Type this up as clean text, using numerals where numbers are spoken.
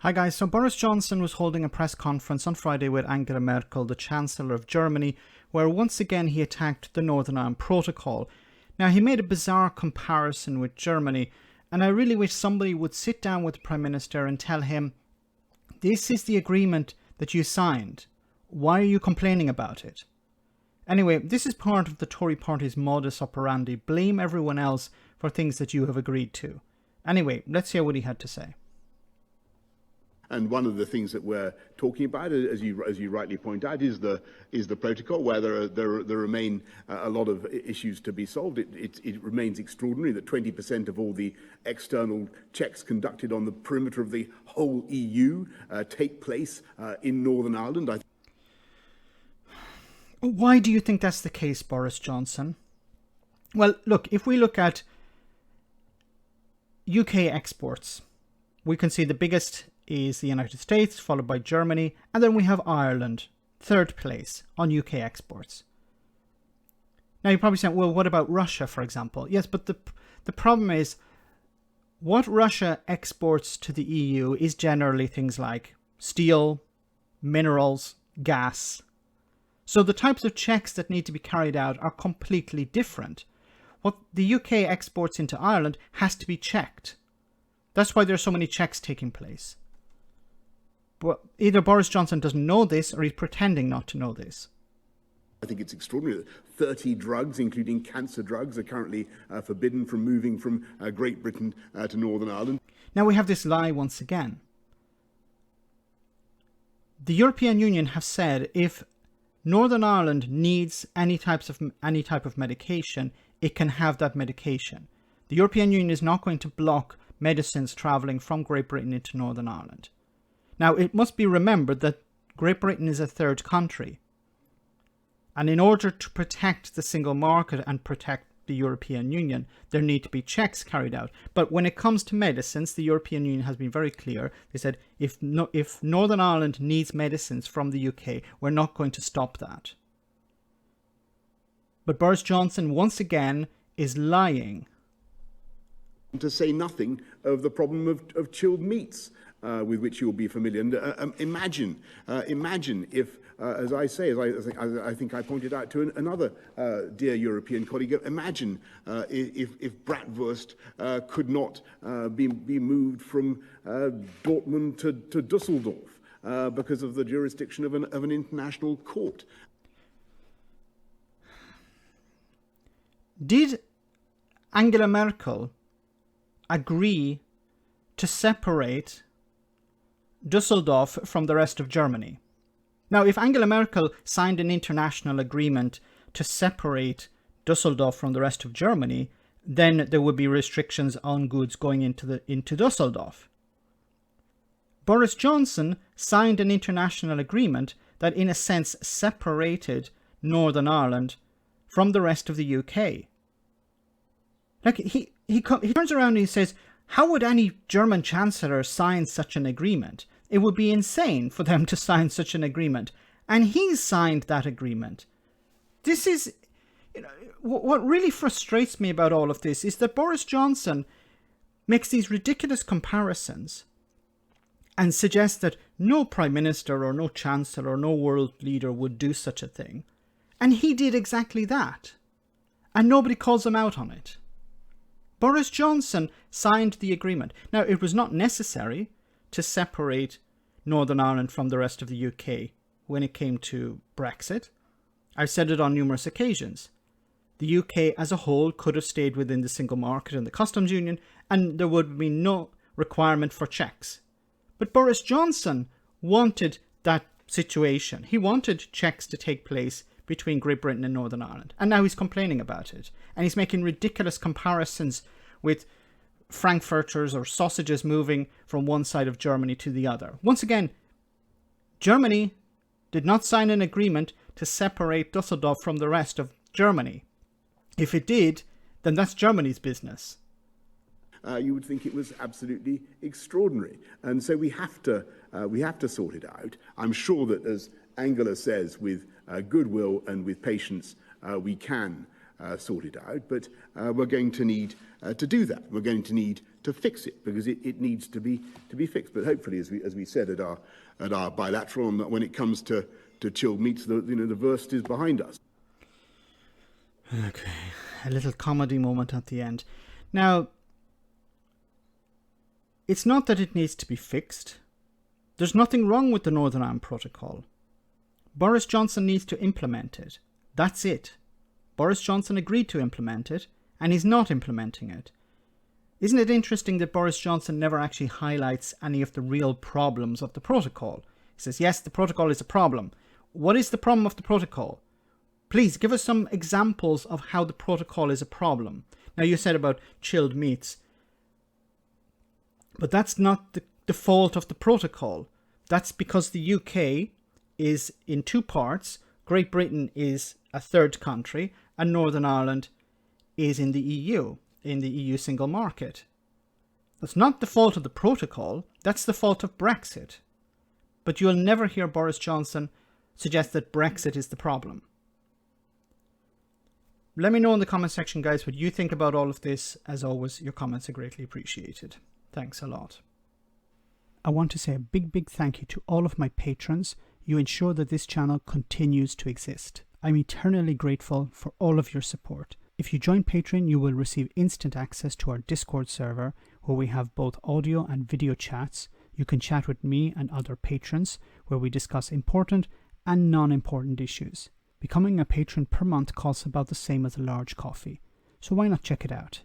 Hi guys, so Boris Johnson was holding a press conference on Friday with Angela Merkel, the Chancellor of Germany, where once again he attacked the Northern Ireland Protocol. Now he made a bizarre comparison with Germany, and I really wish somebody would sit down with the Prime Minister and tell him, this is the agreement that you signed. Why are you complaining about it? Anyway, this is part of the Tory party's modus operandi. Blame everyone else for things that you have agreed to. Anyway, let's hear what he had to say. And one of the things that we're talking about, as you rightly point out, is the protocol, where there remain a lot of issues to be solved. It remains extraordinary that 20% of all the external checks conducted on the perimeter of the whole EU take place in Northern Ireland. Why do you think that's the case, Boris Johnson? Well, look, if we look at UK exports, we can see the biggest is the United States, followed by Germany, and then we have Ireland, third place on UK exports. Now you're probably saying, well, what about Russia, for example? Yes, but the problem is, what Russia exports to the EU is generally things like steel, minerals, gas. So the types of checks that need to be carried out are completely different. What the UK exports into Ireland has to be checked. That's why there's so many checks taking place. But either Boris Johnson doesn't know this or he's pretending not to know this. I think it's extraordinary that 30 drugs, including cancer drugs, are currently forbidden from moving from Great Britain to Northern Ireland. Now we have this lie once again. The European Union have said if Northern Ireland needs any type of medication, it can have that medication. The European Union is not going to block medicines travelling from Great Britain into Northern Ireland. Now, it must be remembered that Great Britain is a third country. And in order to protect the single market and protect the European Union, there need to be checks carried out. But when it comes to medicines, the European Union has been very clear. They said, if Northern Ireland needs medicines from the UK, we're not going to stop that. But Boris Johnson, once again, is lying. To say nothing of the problem of chilled meats, with which you'll be familiar. And imagine if, as I think I pointed out to another dear European colleague, imagine if bratwurst could not be moved from Dortmund to Dusseldorf because of the jurisdiction of an international court. Did Angela Merkel agree to separate Dusseldorf from the rest of Germany? Now, if Angela Merkel signed an international agreement to separate Dusseldorf from the rest of Germany, then there would be restrictions on goods going into Dusseldorf. Boris Johnson signed an international agreement that in a sense separated Northern Ireland from the rest of the UK. Like he turns around and he says, how would any German Chancellor sign such an agreement? It would be insane for them to sign such an agreement. And he's signed that agreement. This is, what really frustrates me about all of this is that Boris Johnson makes these ridiculous comparisons and suggests that no Prime Minister or no Chancellor or no world leader would do such a thing. And he did exactly that. And nobody calls him out on it. Boris Johnson signed the agreement. Now, it was not necessary to separate Northern Ireland from the rest of the UK when it came to Brexit. I've said it on numerous occasions. The UK as a whole could have stayed within the single market and the customs union, and there would be no requirement for checks. But Boris Johnson wanted that situation. He wanted checks to take place between Great Britain and Northern Ireland. And now he's complaining about it. And he's making ridiculous comparisons with frankfurters or sausages moving from one side of Germany to the other. Once again, Germany did not sign an agreement to separate Dusseldorf from the rest of Germany. If it did, then that's Germany's business. You would think it was absolutely extraordinary. And so we have to sort it out. I'm sure that, as Angela says, with goodwill and with patience, we can sort it out. But we're going to need to do that. We're going to need to fix it, because it needs to be fixed. But hopefully, as we said at our bilateral, when it comes to chilled meats, the worst is behind us. Okay, a little comedy moment at the end. Now, it's not that it needs to be fixed. There's nothing wrong with the Northern Ireland Protocol. Boris Johnson needs to implement it. That's it. Boris Johnson agreed to implement it, and he's not implementing it. Isn't it interesting that Boris Johnson never actually highlights any of the real problems of the protocol? He says, yes, the protocol is a problem. What is the problem of the protocol? Please give us some examples of how the protocol is a problem. Now, you said about chilled meats, but that's not the fault of the protocol. That's because the UK is in two parts. Great Britain is a third country, and Northern Ireland is in the EU single market. That's not the fault of the protocol, that's the fault of Brexit. But you'll never hear Boris Johnson suggest that Brexit is the problem. Let me know in the comment section, guys, what you think about all of this. As always, your comments are greatly appreciated. Thanks a lot. I want to say a big thank you to all of my patrons. You ensure that this channel continues to exist. I'm eternally grateful for all of your support. If you join Patreon, you will receive instant access to our Discord server, where we have both audio and video chats. You can chat with me and other patrons, where we discuss important and non-important issues. Becoming a patron per month costs about the same as a large coffee, so why not check it out?